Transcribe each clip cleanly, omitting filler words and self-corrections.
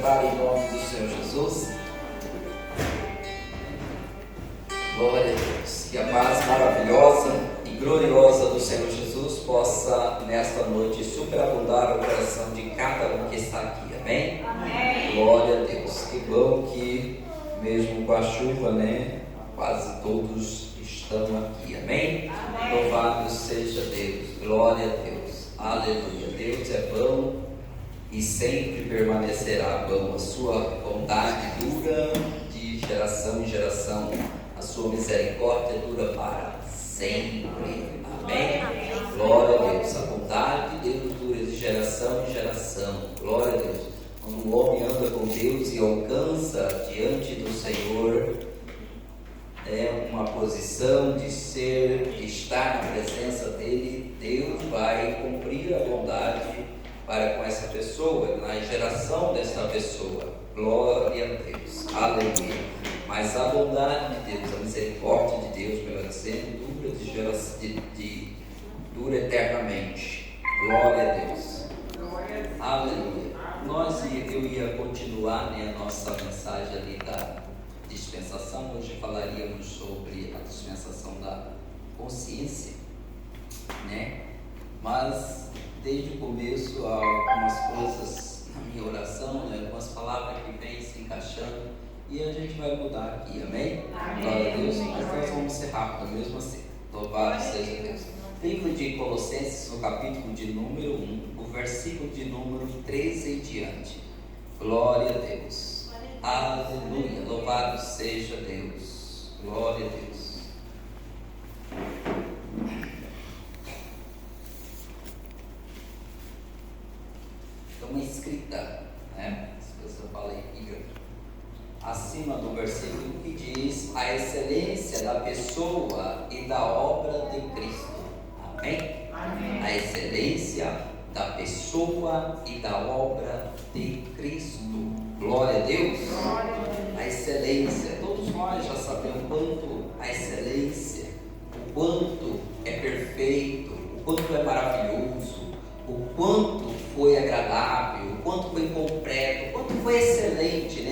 Prepare em nome do Senhor Jesus. Glória a Deus. Que a paz maravilhosa e gloriosa do Senhor Jesus possa nesta noite superabundar o coração de cada um que está aqui. Amém? Amém. Glória a Deus. Que bom que mesmo com a chuva, quase todos estão aqui. Amém? Amém. Louvado seja Deus. Glória a Deus. Aleluia. Deus é bom e sempre permanecerá bom. A sua bondade dura de geração em geração. A sua misericórdia dura para sempre. Amém? Glória a Deus. A bondade de Deus dura de geração em geração. Glória a Deus. Quando o homem anda com Deus e alcança diante do Senhor uma posição de estar na presença dele, Deus vai cumprir a bondade para com essa pessoa, na geração dessa pessoa. Glória a Deus. Aleluia. Mas a bondade de Deus, a misericórdia de Deus, melhor dizendo, dura eternamente. Glória a Deus. Aleluia. Eu ia continuar a nossa mensagem ali da dispensação. Hoje falaríamos sobre a dispensação da consciência, Mas desde o começo há algumas coisas na minha oração, algumas palavras que vêm se encaixando e a gente vai mudar aqui, amém? Glória a Deus. Mas nós vamos ser rápidos mesmo assim. Louvado seja Deus. Livro de Colossenses, no capítulo de número 1, o versículo de número 13 em diante. Glória a Deus. Aleluia. Louvado seja Deus. Glória a Deus. Tem uma escrita, Se eu falei acima do versículo que diz: a excelência da pessoa e da obra de Cristo. Amém? Amém. A excelência da pessoa e da obra de Cristo. Glória a Deus. Glória a Deus. A excelência, todos nós já sabemos o quanto a excelência, o quanto é perfeito, o quanto é maravilhoso, o quanto foi agradável, o quanto foi completo, o quanto foi excelente,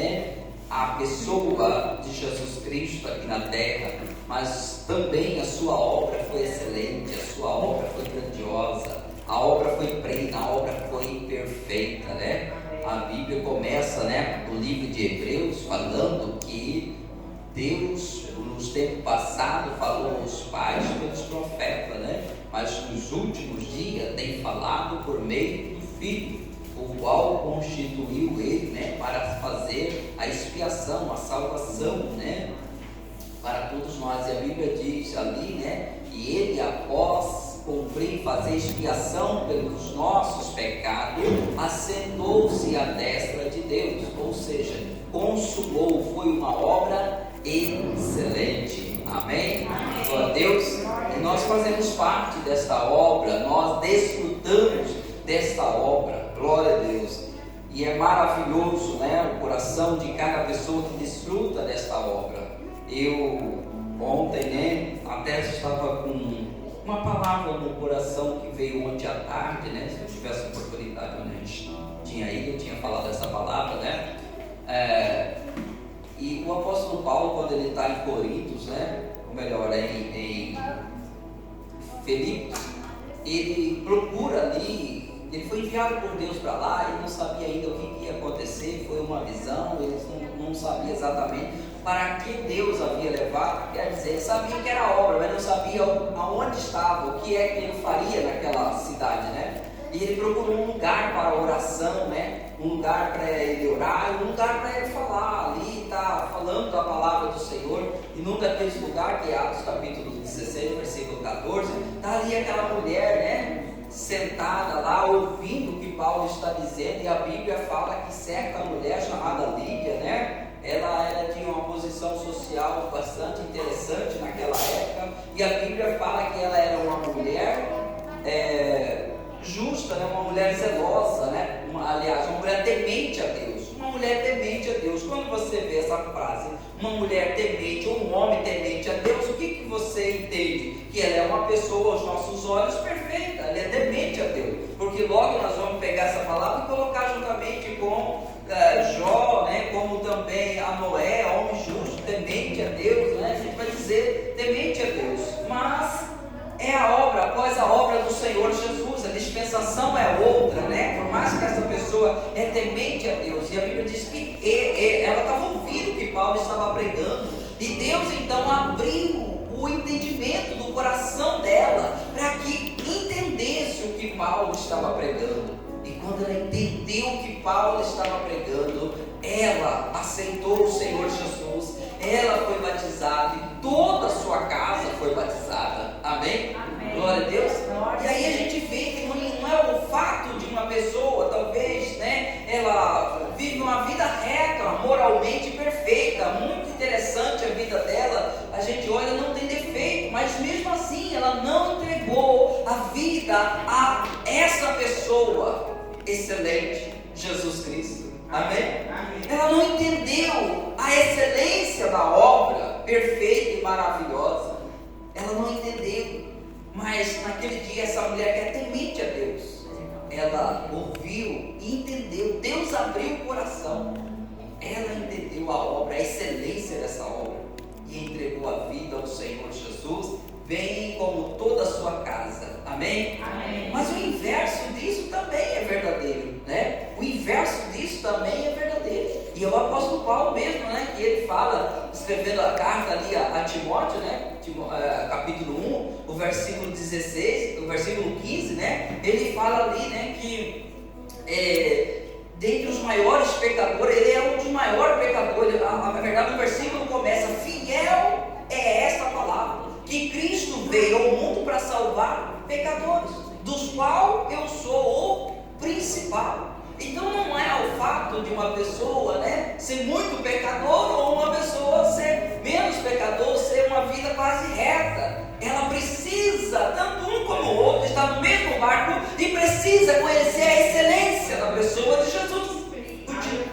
a pessoa de Jesus Cristo aqui na terra, mas também a sua obra foi excelente, a sua obra foi grandiosa, a obra foi plena, a obra foi perfeita, A Bíblia começa, no livro de Hebreus, falando que Deus, nos tempos passados, falou aos pais pelos profetas, mas nos últimos dias tem falado por meio do Filho, o qual constituiu ele, para fazer a expiação, a salvação, para todos nós. E a Bíblia diz ali, e ele, após cumprir, fazer expiação pelos nossos pecados, assentou-se à destra de Deus, ou seja, consumou, foi uma obra excelente. Amém? Glória a Deus. E nós fazemos parte desta obra, nós desfrutamos desta obra. Glória a Deus. E é maravilhoso, o coração de cada pessoa que desfruta desta obra. Eu ontem, até estava com uma palavra no coração que veio ontem à tarde, Se eu tivesse oportunidade, onde a gente tinha ido, eu tinha falado essa palavra, E o apóstolo Paulo, quando ele está em Coríntios, ou melhor, em Filipos, ele procura ali. Ele foi enviado por Deus para lá, ele não sabia ainda o que ia acontecer, foi uma visão, eles não sabiam exatamente para que Deus havia levado, quer dizer, ele sabia que era obra, mas não sabia aonde estava, o que é que ele faria naquela cidade, E ele procurou um lugar para a oração, um lugar para ele orar, e um lugar para ele falar, ali está falando da palavra do Senhor, e num daqueles lugares, que é Atos capítulo 16, versículo 14, está ali aquela mulher, sentada lá, ouvindo o que Paulo está dizendo, e a Bíblia fala que certa mulher chamada Lídia, ela tinha uma posição social bastante interessante naquela época, e a Bíblia fala que ela era uma mulher justa, uma mulher zelosa, aliás, uma mulher temente a Deus, uma mulher temente a Deus. Quando você vê essa frase, uma mulher temente ou um homem temente a Deus, o que você entende? Que ela é uma pessoa aos nossos olhos perfeita, ela é temente a Deus, porque logo nós vamos pegar essa palavra e colocar juntamente com Jó pessoa é temente a Deus. E a Bíblia diz que ela estava ouvindo o que Paulo estava pregando. E Deus então abriu o entendimento do coração dela para que entendesse o que Paulo estava pregando. E quando ela entendeu o que Paulo estava pregando, ela aceitou o Senhor Jesus, ela foi batizada e toda a sua casa foi batizada. Amém? Amém. Glória a Deus. E aí a gente vê que não é o fato de uma pessoa, talvez, né, ela vive uma vida reta, moralmente perfeita, muito interessante a vida dela, a gente olha, não tem defeito, mas mesmo assim ela não entregou a vida a essa pessoa excelente, Jesus Cristo. Amém? Amém? Ela não entendeu a excelência da obra perfeita e maravilhosa. Ela não entendeu. Mas naquele dia essa mulher que é temente a Deus, ela ouviu e entendeu. Deus abriu o coração. Ela entendeu a obra, a excelência dessa obra, e entregou a vida ao Senhor Jesus, bem como toda a sua casa. Amém? Amém. Mas o inverso disso também é verdadeiro, né? O inverso disso também é verdadeiro. E é o apóstolo Paulo mesmo, né? Que ele fala, escrevendo a carta ali a Timóteo, né? Capítulo 1, o versículo 16, o versículo 15, né? Ele fala ali, né? Que dentre os maiores pecadores, ele é um dos maiores pecadores. Na verdade, o versículo começa: fiel é esta palavra, que Cristo veio ao mundo para salvar pecadores, dos quais eu sou o principal. Então não é o fato de uma pessoa, né, ser muito pecador ou uma pessoa ser menos pecador, ser uma vida quase reta. Ela precisa, tanto um como o outro, estar no mesmo barco e precisa conhecer a excelência da pessoa de Jesus.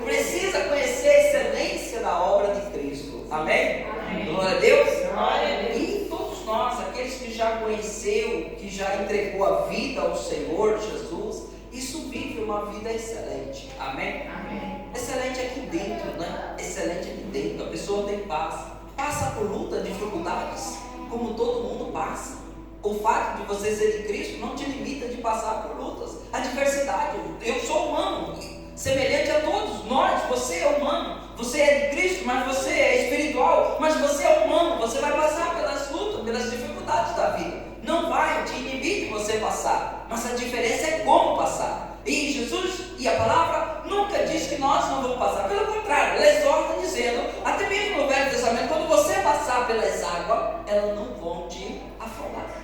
Precisa conhecer a excelência da obra de Cristo. Amém? Amém. Glória a Deus. Glória a Deus. E todos nós, aqueles que já conheceu, que já entregou a vida ao Senhor Jesus, isso vive uma vida excelente. Amém? Amém. Excelente aqui dentro, né? Excelente aqui dentro. A pessoa tem paz. Passa por luta, dificuldades, como todo mundo passa. O fato de você ser de Cristo não te limita de passar por lutas, adversidade. Eu sou humano, semelhante a todos nós. Você é humano. Você é de Cristo, mas você é espiritual. Mas você é humano. Você vai passar pelas lutas, pelas dificuldades da vida. Não vai te inibir de você passar, mas a diferença é como passar. E Jesus e a palavra nunca diz que nós não vamos passar. Pelo contrário, ela exorta dizendo, até mesmo no Velho Testamento, quando você passar pelas águas, elas não vão te afogar.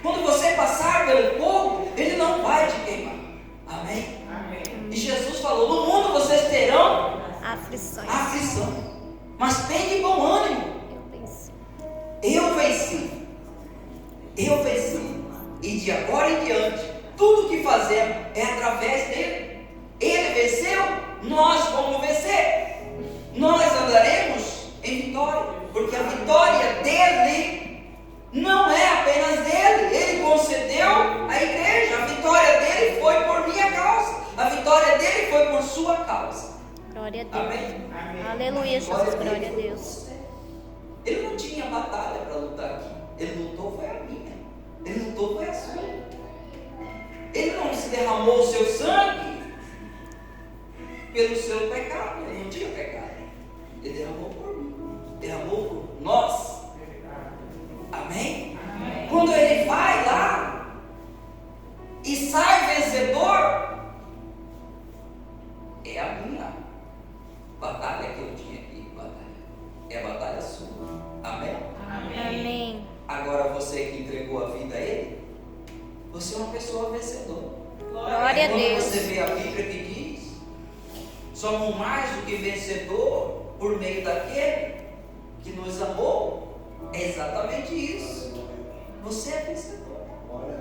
Quando você passar pelo fogo, ele não vai te queimar. Amém? Amém. E Jesus falou, no mundo vocês terão aflição. Mas tem de bom ânimo. Eu venci. E de agora em diante, tudo que fazemos é através dele. Ele venceu, nós vamos vencer. Nós andaremos em vitória, porque a vitória dele não é apenas dele. Ele concedeu à igreja. A vitória dele foi por minha causa. A vitória dele foi por sua causa. Glória a Deus. Amém? Amém. Aleluia, Jesus. Glória a Deus. Ele não tinha batalha para lutar aqui. Ele lutou foi a minha. Ele lutou foi a sua. Ele não se derramou o seu sangue pelo seu pecado. Ele não tinha pecado. Ele derramou por mim. Derramou por nós. Amém? Amém. Quando ele vai lá e sai vencedor, é a minha batalha que eu tinha aqui. É a batalha sua. Amém? Amém. Agora você que entregou a vida a Ele, você é uma pessoa vencedora. Glória a Deus. Quando você vê a Bíblia que diz, somos mais do que vencedor por meio daquele que nos amou, é exatamente isso. Você é vencedor.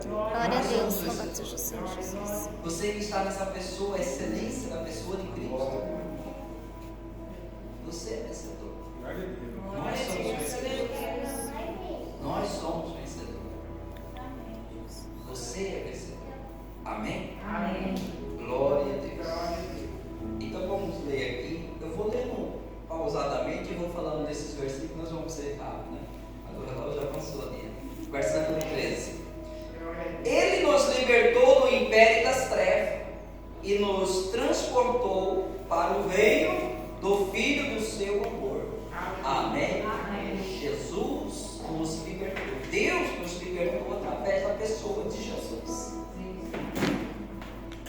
Glória a Deus. Louvado seja o Senhor Jesus. Você que está nessa pessoa, a excelência da pessoa de Cristo, você é vencedor. Nós somos vencedores. Nós somos vencedores. Você é vencedor. Amém? Amém. Glória a Deus. Então vamos ler aqui. Eu vou lendo pausadamente e vou falando desses versículos. Nós vamos ser rápido, né? Agora já avançou ali. Versículo 13. Ele nos libertou do império das trevas e nos transformou transportou para o reino do Filho do seu amor. Amém? Jesus nos libertou. Deus nos libertou através da pessoa de Jesus.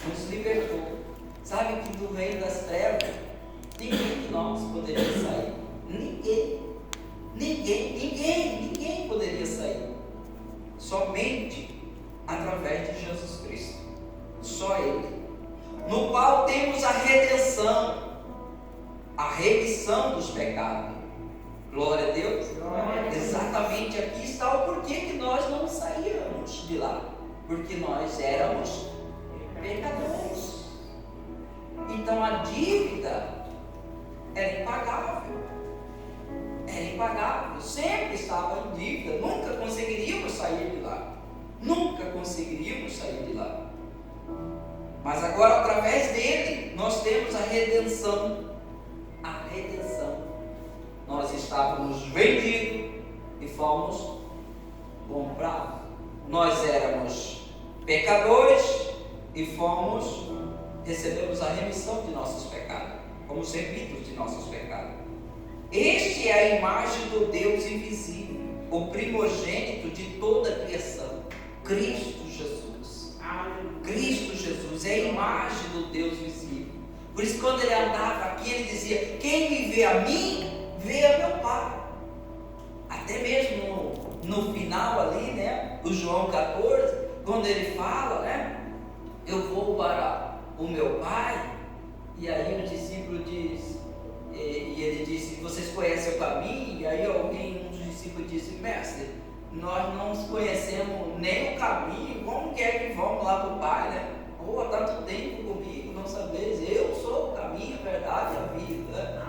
Nos libertou. Sabe que do reino das trevas, ninguém de nós poderia sair. Ninguém poderia sair. Somente através de Jesus Cristo. Só Ele. No qual temos a redenção, a remissão dos pecados. Glória a Deus. Exatamente aqui está o porquê que nós não saíamos de lá. Porque nós éramos pecadores. Então a dívida era impagável. Era impagável. Sempre estava em dívida. Nunca conseguiríamos sair de lá. Nunca conseguiríamos sair de lá. Mas agora, através dele, nós temos a redenção. A redenção. Nós estávamos vendidos e fomos comprados. Nós éramos pecadores e recebemos a remissão de nossos pecados. Fomos remidos de nossos pecados. Este é a imagem do Deus invisível, o primogênito de toda a criação, Cristo Jesus. Cristo Jesus é a imagem do Deus visível. Por isso, quando ele andava aqui, ele dizia: quem me vê a mim, vê a meu Pai. Até mesmo no final ali, né, o João 14, quando ele fala, né, eu vou para o meu Pai, e aí o discípulo diz, e ele disse: vocês conhecem o caminho? E aí um dos discípulos disse: mestre, nós não conhecemos nem o caminho, como que é que vamos lá para o Pai, né? Há tanto tempo comigo, não sabeis, eu sou o caminho, a verdade e a vida.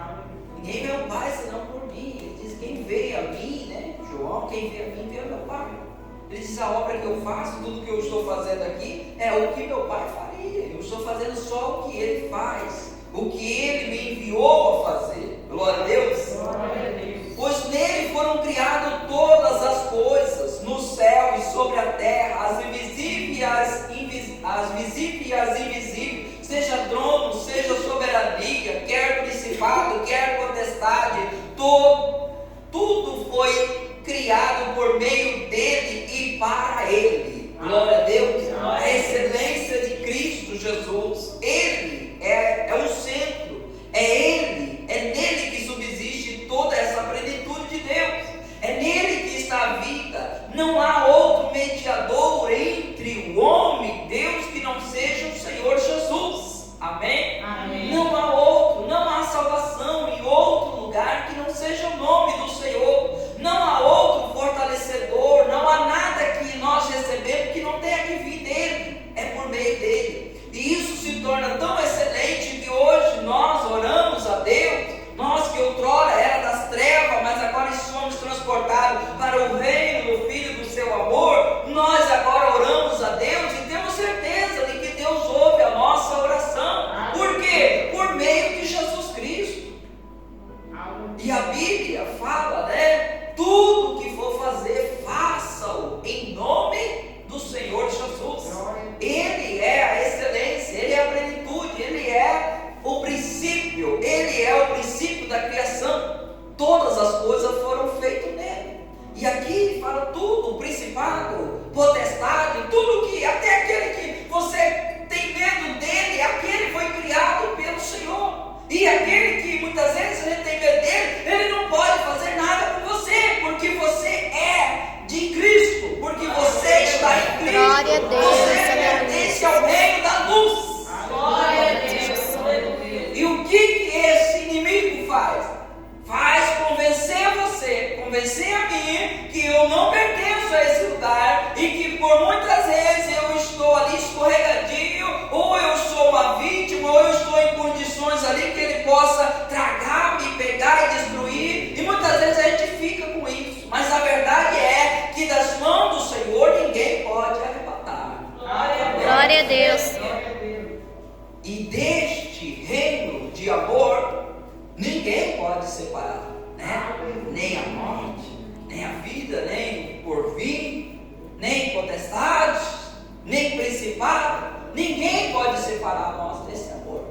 Ninguém vê o Pai senão por mim. Ele diz: quem vê a mim, né? João, quem vê a mim, vê o meu Pai. Ele diz: a obra que eu faço, tudo que eu estou fazendo aqui, é o que meu Pai faria. Eu estou fazendo só o que Ele faz, o que Ele me enviou a fazer. Glória a Deus. Pois nele foram criadas todas as coisas, no céu e sobre a terra, as visíveis e as invisíveis, seja trono, seja soberania, quer principado, quer potestade, tudo foi criado por meio dele e para ele. Glória a Deus. A excelência de Cristo Jesus, Ele é o centro, é nele que subsiste toda essa plenitude de Deus, é nele que está a vida. Não há outro mediador entre o homem e Deus que não seja o Senhor Jesus. Amém? Amém. Não há outro, não há salvação em outro lugar que não seja o nome do Senhor. Não há outro fortalecedor, não há nada que nós recebemos que não tenha que vir dele, é por meio dele. E isso se torna tão excelente que hoje nós oramos a Deus, nós que outrora era das trevas, mas agora somos transportados para o reino do Filho do seu amor. Nós agora oramos a Deus e temos certeza de que Deus ouve a nossa oração. Por quê? Por meio de Jesus Cristo. E a Bíblia fala, né? Tudo que for fazer, faça-o em nome do Senhor Jesus. Ele é a excelência, Ele é a plenitude, Ele é o princípio, Ele é o princípio da criação. Todas as coisas foram feitas nele. E aqui ele fala tudo, o principado, potestade, tudo que, até aquele que você tem medo dele, aquele foi criado pelo Senhor. E aquele que muitas vezes a gente tem medo dele, ele não pode fazer nada por você, porque você é de Cristo, porque você está em Cristo. Glória a Deus. Você pertence ao reino da luz. Glória a Deus. E o que esse inimigo faz? Faz convencer você, convencer a mim que eu não pertenço a esse lugar e que por muitas vezes eu estou ali escorregadinho, ou eu sou uma vítima, ou eu estou em condições ali que ele possa tragar, me pegar e destruir. E muitas vezes a gente fica com isso, mas a verdade é que das mãos do Senhor ninguém pode arrebatar. Glória a Deus. E deste reino de amor ninguém pode separar, né? Nem a morte, nem a vida, nem o porvir, nem potestade, nem principado. Ninguém pode separar nós desse amor.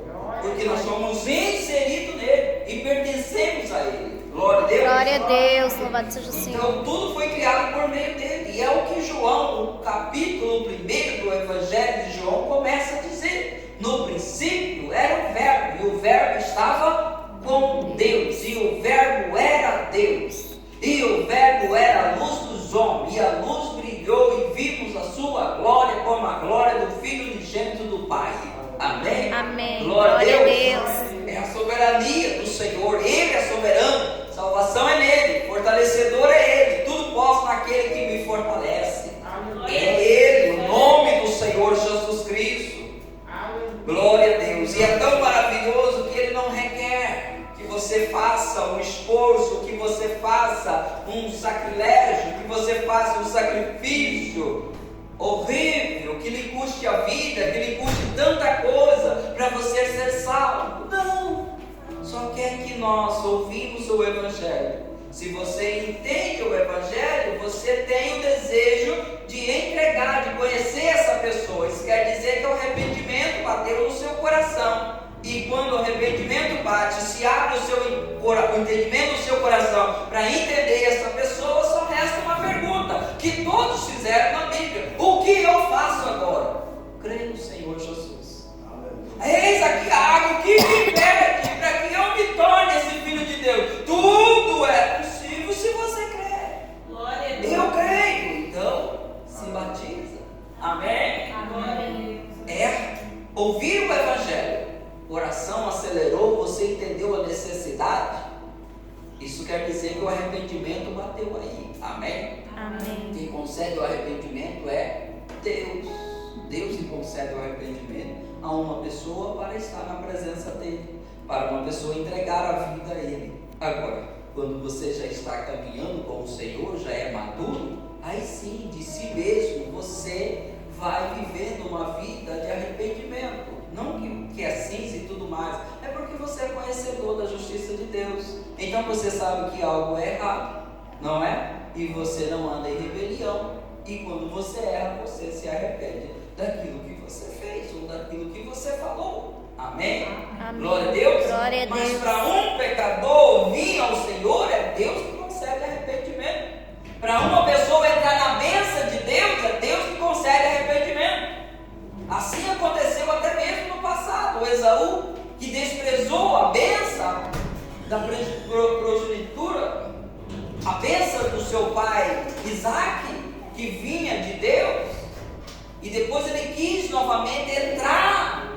porque nós somos inseridos nele e pertencemos a ele. Glória a Deus. Glória a Deus, louvado seja o Senhor. Então tudo foi criado por meio dele. E é o que João, o capítulo 1 do Evangelho de João, começa a dizer. No princípio era o verbo, e o verbo estava com Deus, e o verbo era Deus, e o verbo era a luz dos homens, e a luz brilhou, e vimos a sua glória como a glória do Filho unigênito do Pai. Amém? Amém. Glória a Deus. Deus. É a soberania do Senhor, Ele é soberano, salvação é nele, fortalecedor é Ele, tudo posso naquele que me fortalece. É Ele, o nome do Senhor Jesus Cristo. Glória a Deus. E é tão maravilhoso que Ele não requer que você faça um esforço, que você faça um sacrilégio, que você faça um sacrifício horrível, que lhe custe a vida, que lhe custe tanta coisa para você ser salvo. Não, só quer que nós ouvimos o Evangelho. Se você entende o Evangelho, você tem o desejo de entregar, de conhecer essa pessoa. Isso quer dizer que o arrependimento bateu no seu coração. E quando o arrependimento bate, se abre o entendimento do seu coração para entender essa pessoa, só resta uma pergunta que todos fizeram na Bíblia: o que eu faço agora? Creio no Senhor Jesus. Eis aqui a água que me pede para que eu me torne esse filho de Deus. Tudo é possível se você crer. Glória a Deus. Eu creio. Então, se batiza. Amém? Amém. É ouvir o Evangelho. O coração acelerou, você entendeu a necessidade. Isso quer dizer que o arrependimento bateu aí. Amém? Amém. Quem concede o arrependimento é Deus. Deus que concede o arrependimento a uma pessoa para estar na presença dele, para uma pessoa entregar a vida a ele. Agora, quando você já está caminhando com o Senhor, já é maduro, aí sim, de si mesmo, você vai vivendo uma vida de arrependimento. Não que é cinza e tudo mais, é porque você é conhecedor da justiça de Deus. Então você sabe que algo é errado, não é? E você não anda em rebelião. E quando você erra, você se arrepende daquilo que você fez ou daquilo que você falou. Amém? Amém. Glória a Deus. Glória a Mas Deus. para um pecador vir ao Senhor, é Deus que concede arrependimento. Para uma pessoa entrar na bênção de Deus, é Deus que concede arrependimento. Assim aconteceu até mesmo no passado. O Esaú, que desprezou a bênção da progenitura, a bênção do seu pai Isaac, que vinha de Deus, e depois ele quis novamente entrar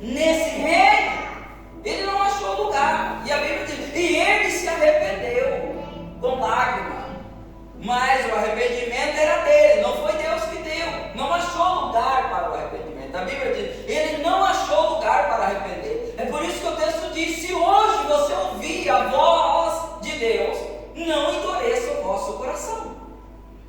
nesse reino. Ele não achou lugar, e a Bíblia diz: e ele se arrependeu com lágrimas. Mas o arrependimento era dele, não foi Deus que deu. Não achou lugar para o arrependimento. A Bíblia diz: ele não achou lugar para arrepender. É por isso que o texto diz: se hoje você ouvir a voz de Deus, não endureça o vosso coração.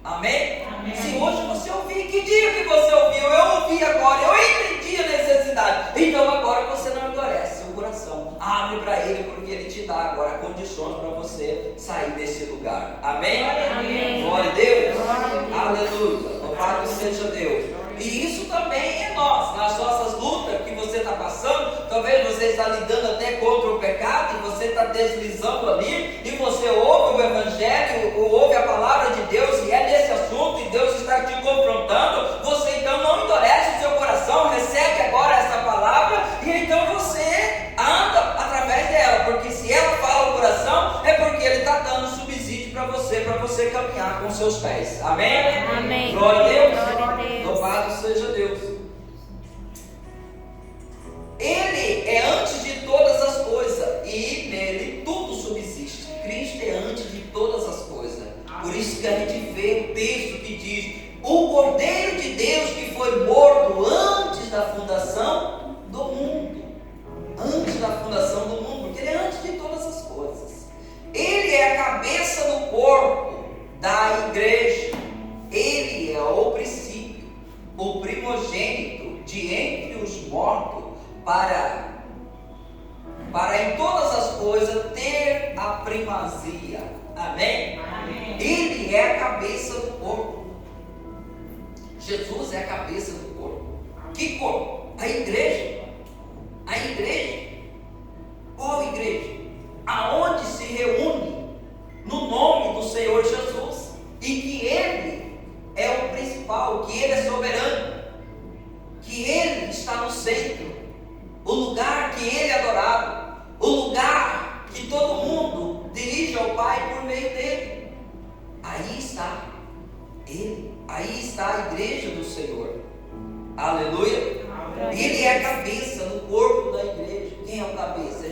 Amém? Amém. Se hoje você ouvir, que dia que você ouviu? Eu ouvi agora, eu entendi a necessidade. Então agora você não endurece o coração. Abre para Ele, porque Ele te dá agora condições para você sair desse lugar. Amém? Amém. Glória a Deus. Glória a Deus. Aleluia. Louvado seja Deus. E isso também é nós, nas nossas lutas que você está passando. Talvez você está lidando até contra o pecado e você está deslizando ali, e você ouve o Evangelho, ouve a palavra de Deus, e é nesse assunto, e Deus está te confrontando. Você então não endurece o seu coração, recebe agora essa palavra, e então você anda através dela, porque se ela fala o coração, é porque Ele está dando subsídio para você caminhar com seus pés. Amém? Amém. Glória a Deus. Glória a Deus. Louvado seja Deus. Ele é antes de todas as coisas, e nele tudo subsiste. Cristo é antes de todas as coisas. Por isso que a gente vê o texto que diz: o Cordeiro de Deus que foi morto antes da fundação do mundo. Antes da fundação do mundo, porque ele é antes de todas as coisas. Ele é a cabeça do corpo da igreja. Ele é o princípio, o primogênito de entre os mortos, para em todas as coisas ter a primazia. Amém? Amém. Ele é a cabeça do corpo. Jesus é a cabeça do corpo. Que corpo? A igreja. A igreja.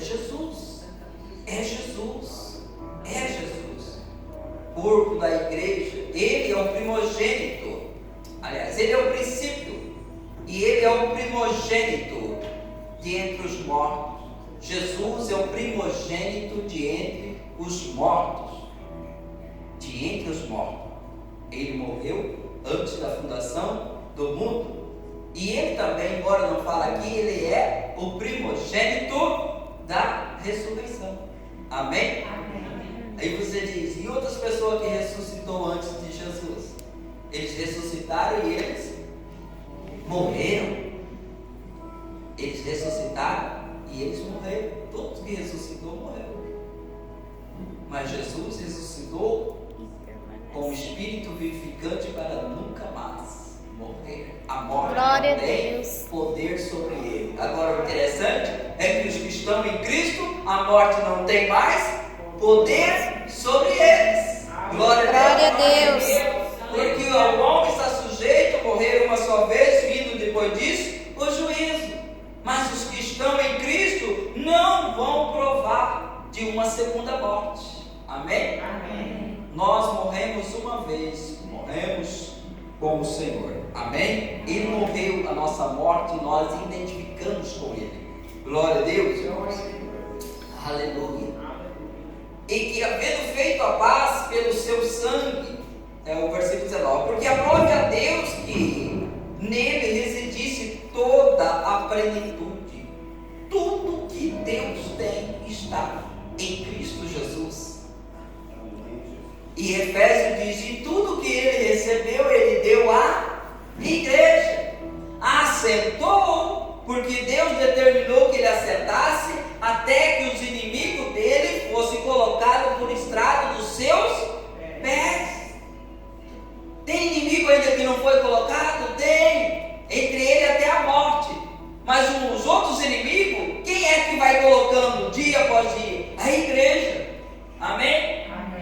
é Jesus. É Jesus. É Jesus. O corpo da igreja, ele é o primogênito. Aliás, ele é o princípio. E ele é o primogênito de entre os mortos. Jesus é o primogênito de entre os mortos. De entre os mortos. Ele morreu antes da fundação do mundo. E ele também, embora não fale aqui, ele é o primogênito da ressurreição. Amém? Amém. Aí você diz, e outras pessoas que ressuscitou antes de Jesus? Eles ressuscitaram e eles morreram. Eles ressuscitaram e eles morreram. Todos que ressuscitou morreram. Mas Jesus ressuscitou com o Espírito vivificante para nunca mais morrer. A morte Glória não a tem Deus. poder sobre ele. Agora o interessante é que os que estão em Cristo, a morte não tem mais poder sobre eles. Glória a Deus. Porque o homem está sujeito a morrer uma só vez, vindo depois disso o juízo. Mas os que estão em Cristo não vão provar de uma segunda morte. Amém? Amém. Nós morremos uma vez, morremos com o Senhor. Amém? Ele morreu a nossa morte e nós identificamos com Ele. Glória a Deus. Aleluia. E que havendo feito a paz pelo seu sangue, é o versículo 19, porque aprove a Deus que nele residisse toda a plenitude. Tudo que Deus tem está em Cristo Jesus. E Efésios diz, e tudo que ele recebeu, ele deu à igreja. Assentou, porque Deus determinou que ele assentasse, até que os inimigos dele fossem colocados por estrado dos seus pés. Tem inimigo ainda que não foi colocado? Tem. Entre ele até a morte. Mas os outros inimigos, quem é que vai colocando dia após dia? A igreja. Amém?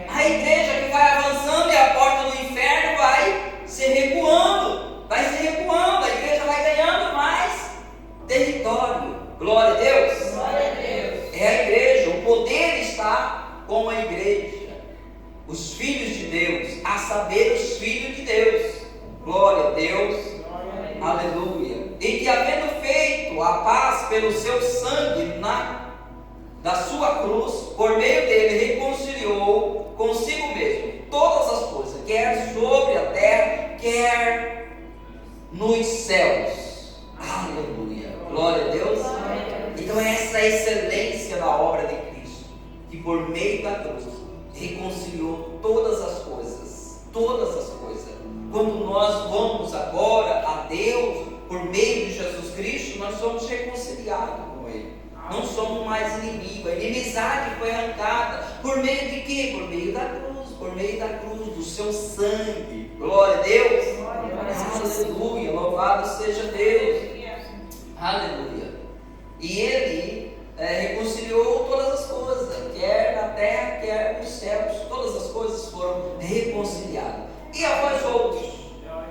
A igreja que vai avançando e a porta do inferno vai se recuando. Vai se recuando. A igreja vai ganhando mais território. Glória a Deus. Glória a Deus. É a igreja. O poder está com a igreja. Os filhos de Deus. A saber, os filhos de Deus. Glória a Deus. Aleluia. E que havendo feito a paz pelo seu sangue da sua cruz, por meio dele reconciliou consigo mesmo todas as coisas, quer sobre a terra, quer nos céus. Aleluia. Glória a Deus. Então essa é a excelência da obra de Cristo, que por meio da cruz reconciliou todas as coisas. Todas as coisas. Quando nós vamos agora a Deus, por meio de Jesus Cristo, nós somos reconciliados com Ele. Não somos mais inimigos. A inimizade foi arrancada. Por meio de quê? Por meio da cruz. Por meio da cruz, do seu sangue. Glória a Deus. Aleluia. Louvado seja Deus. Aleluia. E Ele reconciliou todas as coisas, quer na terra, quer nos céus. Todas as coisas foram reconciliadas. E a vós outros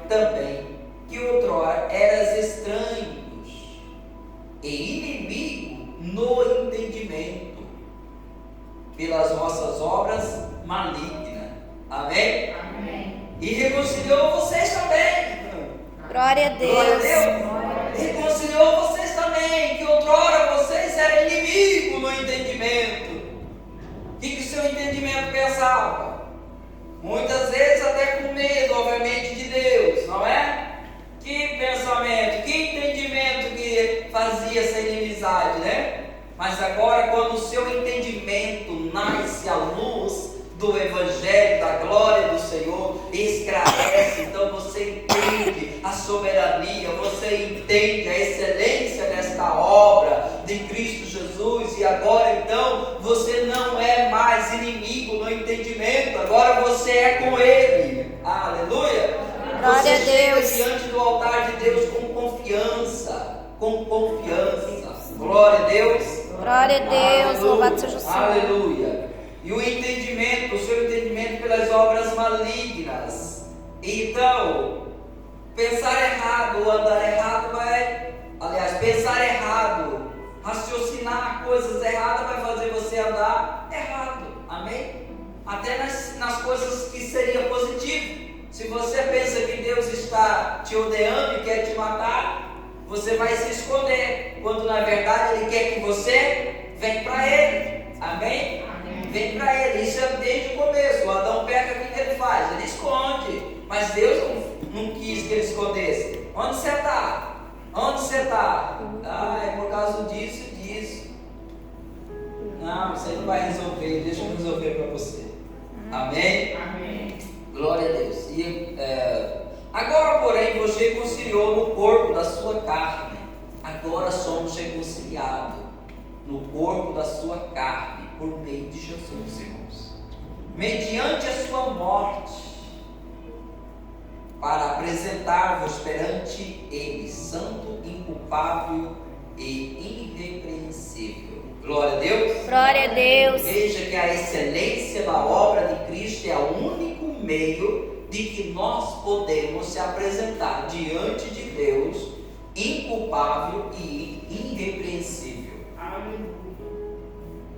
também, que outrora eras estranhos e inimigos no entendimento, pelas vossas obras malignas. Amém? Amém. E reconciliou vocês também. Glória a Glória a Deus. Deus. Reconciliou vocês também, que outrora vocês eram inimigos no entendimento. O que o seu entendimento pensava? Muitas vezes até com medo, obviamente, de Deus, não é? Que pensamento, que entendimento que fazia essa inimizade, né? Mas agora, quando o seu entendimento nasce à luz do Evangelho, da glória do Senhor, esclarece, então você entende a soberania, você entende a excelência desta obra de Cristo Jesus, e agora então você não é mais inimigo no entendimento, agora você é com Ele. Aleluia! Glória Você a chega Deus. diante do altar de Deus com confiança, com confiança. Glória a Deus. Glória a Deus. Aleluia. Louvado seja o Senhor. Aleluia. E o entendimento, o seu entendimento pelas obras malignas. Então, pensar errado, andar errado vai... Aliás, pensar errado, raciocinar coisas erradas vai fazer você andar errado. Amém? Até nas coisas que seria positivo. Se você pensa que Deus está te odiando e quer te matar, você vai se esconder, quando na verdade Ele quer que você venha para Ele. Amém? Vem para Ele. Isso é desde o começo. O Adão peca, o que ele faz? Ele esconde. Mas Deus não quis que ele escondesse. Onde você está? Onde você está? Ah, é por causa disso e disso. Não, você não vai resolver. Deixa eu resolver para você. Amém? Amém. Glória a Deus. Agora, porém, vos reconciliou no corpo da sua carne. Agora somos reconciliados no corpo da sua carne, por meio de Jesus, irmãos, mediante a sua morte, para apresentar-vos perante Ele, santo, inculpável e irrepreensível. Glória a Deus. Glória a Deus. Veja que a excelência da obra de Cristo é o único meio de que nós podemos se apresentar diante de Deus, inculpável e irrepreensível.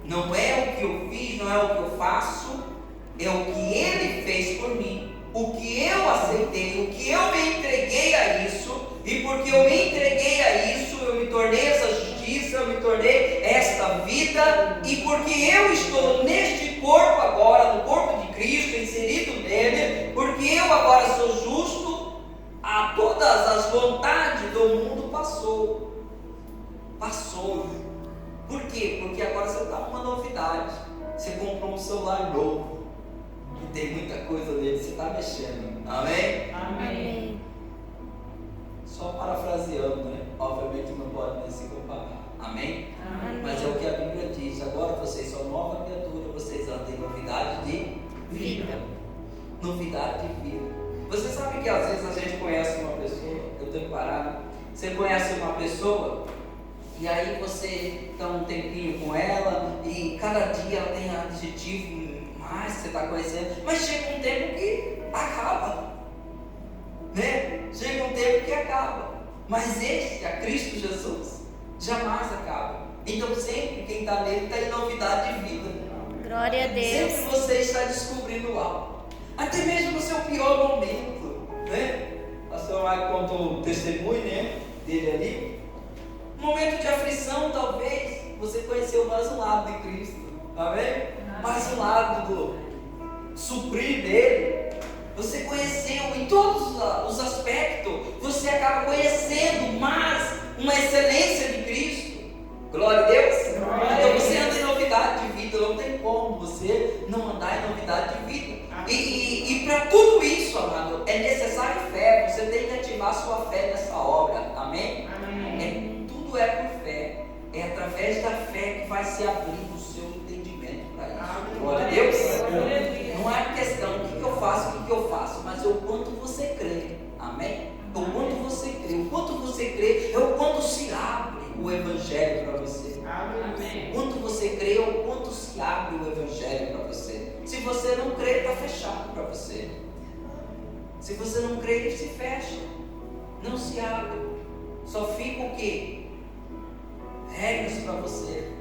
Não é o que eu fiz, não é o que eu faço, é o que Ele fez por mim, o que eu aceitei, o que eu me entreguei a isso, e porque eu me entreguei a isso, eu me tornei essa justiça, eu me tornei esta vida, e porque eu estou neste corpo agora, no corpo de Cristo, inserido nele, porque eu agora sou justo, a todas as vontades do mundo passou. Por quê? Porque agora você está uma novidade. Você comprou um celular novo, que tem muita coisa nele, você está mexendo. Amém? Amém. Só parafraseando, né? Obviamente não pode nem se comparar. Amém? Amém. Mas é o que a Bíblia diz. Agora vocês são nova criatura, vocês andam em novidade de vida. Novidade de vida. Você sabe que às vezes a gente conhece uma pessoa, eu tenho que parar, né? Você conhece uma pessoa, e aí você está um tempinho com ela, e cada dia ela tem adjetivo mais, você está conhecendo, mas chega um tempo que acaba, né? Chega um tempo que acaba, mas este, a Cristo Jesus, jamais acaba. Então sempre quem está nele está em novidade de vida. Glória a Deus. Sempre você está descobrindo algo, até mesmo no seu pior momento, né? O pastor Marco contou o testemunho, né, dele ali. Momento de aflição, talvez você conheceu mais um lado de Cristo, amém? Mais um lado do suprir dele. Você conheceu em todos os aspectos, você acaba conhecendo mais uma excelência de Cristo. Glória a Deus. Então você anda em novidade de vida, não tem como você não andar em novidade de vida. E para tudo isso, amado, é necessário fé. Você tem que ativar sua fé nessa obra, amém? Tudo é por fé, é através da fé que vai se abrir o seu entendimento para isso. Glória a Deus. Não é questão o que eu faço, mas o quanto você crê, amém? O quanto você crê, o quanto você crê é o quanto se abre o Evangelho para você. Amém. O quanto você crê é o quanto se abre o Evangelho para você. Se você não crê, está fechado para você. Se você não crê, ele se fecha, não se abre. Só fica o quê? Regras para você.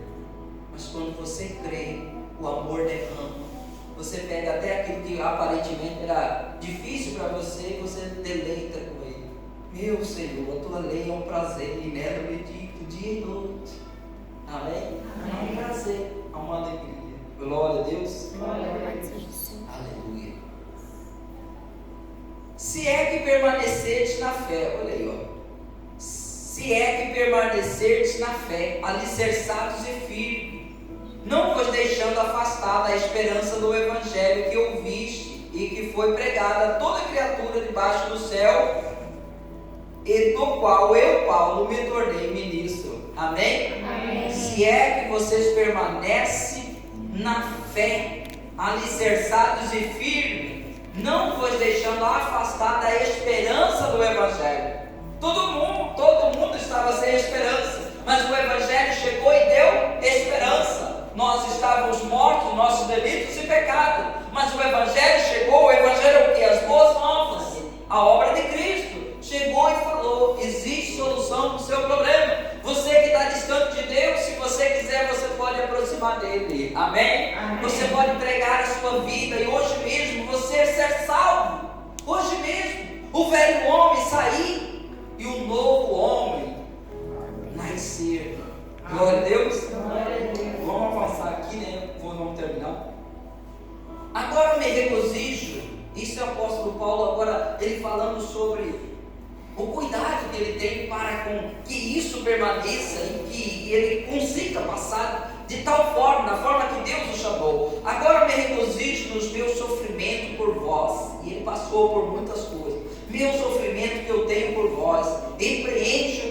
Mas quando você crê, o amor derrama. Você pega até aquilo que aparentemente era difícil para você e você deleita com ele. Meu Senhor, a tua lei é um prazer, e nela eu medito dia e noite. Amém? É um prazer, é uma alegria. Glória a Deus. Aleluia. Se é que permanecerdes na fé, olha aí, ó. Se é que permanecerdes na fé, alicerçados e firmes, não vos deixando afastar da esperança do Evangelho que ouviste e que foi pregada a toda criatura debaixo do céu, e do qual eu, Paulo, me tornei ministro. Amém? Amém. Se é que vocês permanecem na fé, alicerçados e firmes, não vos deixando afastar da esperança do Evangelho. Todo mundo estava sem esperança, mas o Evangelho chegou e deu esperança. Nós estávamos mortos, nossos delitos e pecados, mas o Evangelho chegou. O Evangelho é o que? As boas novas, a obra de Cristo chegou e falou: existe solução para o seu problema. Você que está distante de Deus, aproximar dele. Amém? Amém. Você pode entregar a sua vida e hoje mesmo você ser salvo. Hoje mesmo o velho homem sair e o novo homem nascer. Glória a Deus. Vamos avançar aqui, né? Vamos terminar. Agora me regozijo. Isso é o apóstolo Paulo, agora ele falando sobre o cuidado que ele tem para com que isso permaneça e que ele consiga passar de tal forma, da forma que Deus o chamou. Agora me regozijo nos meus sofrimentos por vós. E ele passou por muitas coisas. Meu sofrimento que eu tenho por vós, e preencho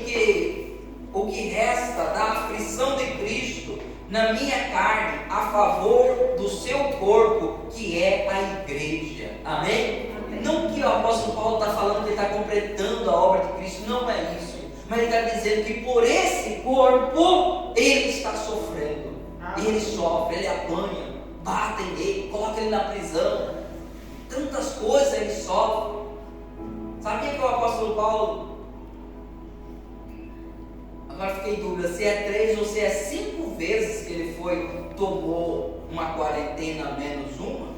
o que resta da aflição de Cristo na minha carne, a favor do seu corpo, que é a igreja. Amém? Não que o apóstolo Paulo está falando que ele está completando a obra de Cristo, não é isso. Mas ele está dizendo que por esse corpo ele está sofrendo. Ele sofre, ele apanha, batem nele, colocam ele na prisão. Tantas coisas ele sofre. Sabia que o apóstolo Paulo, agora fiquei em dúvida se é 3 ou se é 5 vezes que ele tomou uma quarentena menos uma?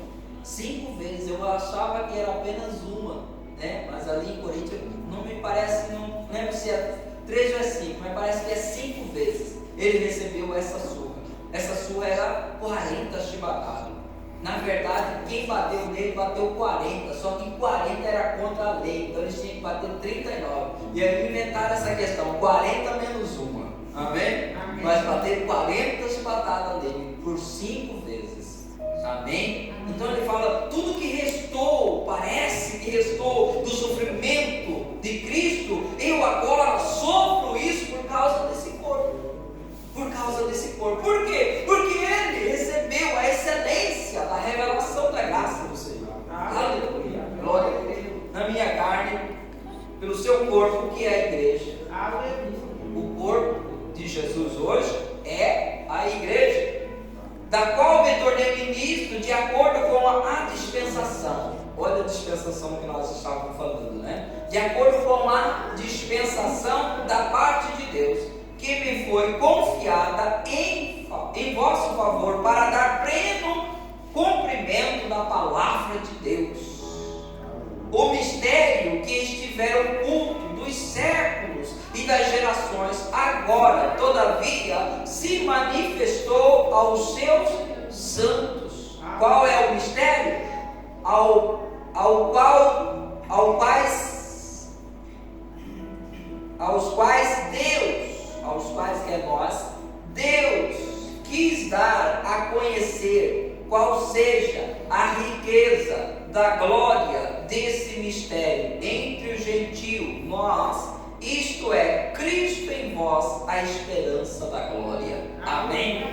5 vezes. Eu achava que era apenas uma, né? Mas ali em Coríntios não me parece, não lembro se é 3 ou é 5, mas parece que é 5 vezes ele recebeu essa surra. Essa surra era 40 chibatadas. Na verdade, quem bateu nele bateu 40, só que 40 era contra a lei, então eles tinham que bater 39. E aí inventaram essa questão, 40 menos uma. Amém? Amém. Mas bateram 40 chibatadas nele por 5 vezes. Amém? Então ele fala, tudo que restou, parece que restou do sofrimento de Cristo, eu agora sofro isso por causa desse corpo. Por causa desse corpo. Por quê? Porque ele recebeu a excelência da revelação da graça do Senhor. Aleluia. Glória a Deus. Na minha carne, pelo seu corpo, que é a igreja. Aleluia. O corpo de Jesus hoje é a igreja, da qual me tornei ministro de acordo com a dispensação. Olha a dispensação que nós estávamos falando, né? De acordo com a dispensação da parte de Deus, que me foi confiada em vosso favor, para dar pleno cumprimento da palavra de Deus. O mistério que estiver oculto dos séculos e das gerações, agora, todavia, se manifestou aos seus santos. Qual é o mistério? aos quais que é nós, Deus quis dar a conhecer qual seja a riqueza da glória desse mistério entre os gentios, nós, isto é, Cristo em vós, a esperança da glória. Amém?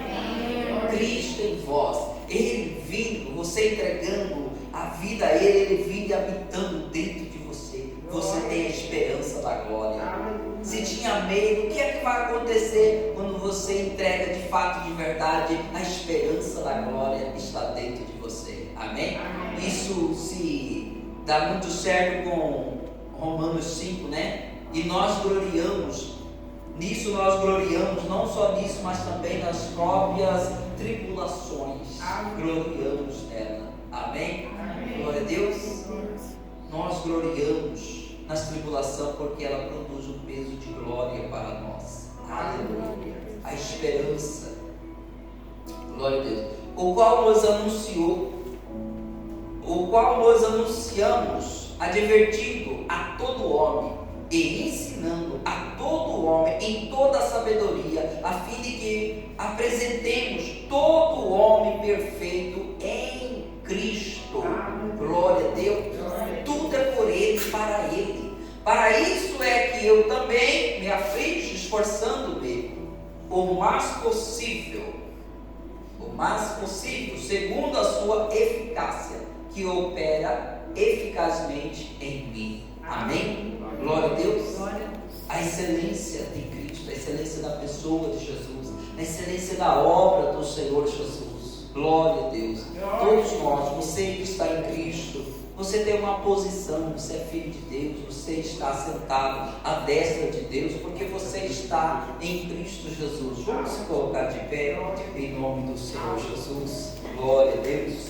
Cristo em vós, Ele vindo, você entregando a vida a Ele vindo e habitando dentro de você. Você tem a esperança da glória. Se tinha medo, o que é que vai acontecer quando você entrega de fato, de verdade? A esperança da glória está dentro de você. Amém? Isso se dá muito certo com Romanos 5, né? E nós gloriamos, nisso nós gloriamos, não só nisso, mas também nas próprias tribulações. Gloriamos nela. Amém? Glória a Deus. Nós gloriamos nas tribulações porque ela produz um peso de glória para nós. Aleluia. A esperança. Glória a Deus. O qual nos anunciamos, advertindo a todo homem e ensinando a todo homem em toda a sabedoria, a fim de que apresentemos todo homem perfeito em Cristo. Glória a Deus. Tudo é por Ele, para Ele. Para isso é que eu também me aflijo, esforçando-me o mais possível, segundo a sua eficácia, que opera eficazmente em mim. Amém? Glória a Deus. A excelência de Cristo, a excelência da pessoa de Jesus, a excelência da obra do Senhor Jesus. Glória a Deus. Todos nós, você que está em Cristo, Você tem uma posição, você é filho de Deus, você está sentado à destra de Deus, porque você está em Cristo Jesus. Vamos se colocar de pé, em nome do Senhor Jesus. Glória a Deus.